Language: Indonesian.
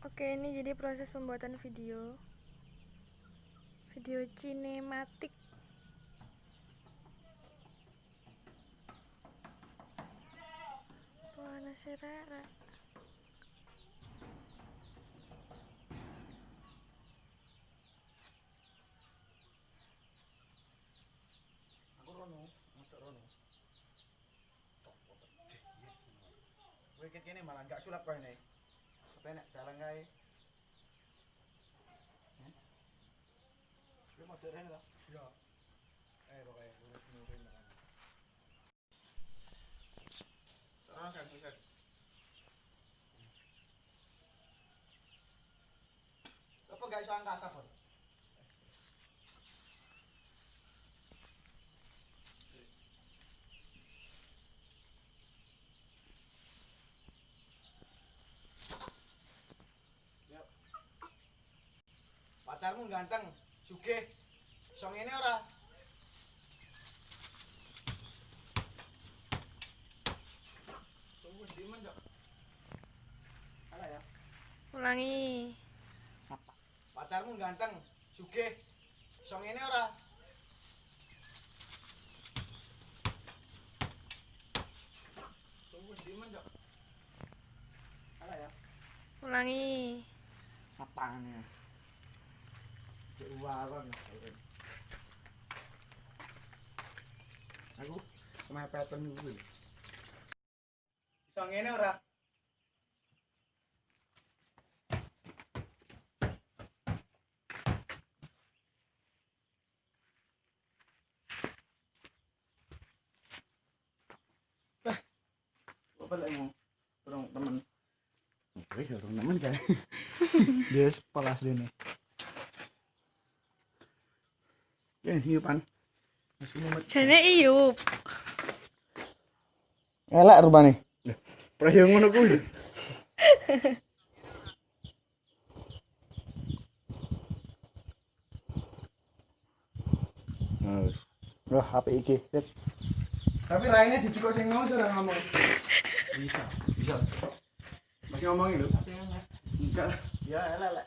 Oke, ini jadi proses pembuatan video sinematik. Buonasera. Aku rono, ngocok rono. Kowe kene malah gak sulap kowe nek. Kepenek jalan kae. Kowe mau derene ta? Iya. Ro kae urus nurin ta. Terus kan bisa. Apa gak iso angkasa, Bor? Pacarmu ganteng, sugih. Iso ngene ora? Tunggu di mana, Dok? Alah ya. Ulangi. Pacarmu ganteng, sugih. Iso ngene ora? Tunggu di mana, Dok? Alah ya. Ulangi. Apane? Cek waron. Aku kemepeten kuwi. Iso ngene ora? Apa lemu? Turun temen. Oke, turun temen kan. Dia sekolah sini. Ya, hiupan. Masih mumet. Jane iyup. Elak rupane. Lho, prayo ngono kuwi. Wah, HP iki. Tapi raine dicukuk sing mau ora ngomong. Bisa. Masih ngomongin lho. Enggak. Ya, elak.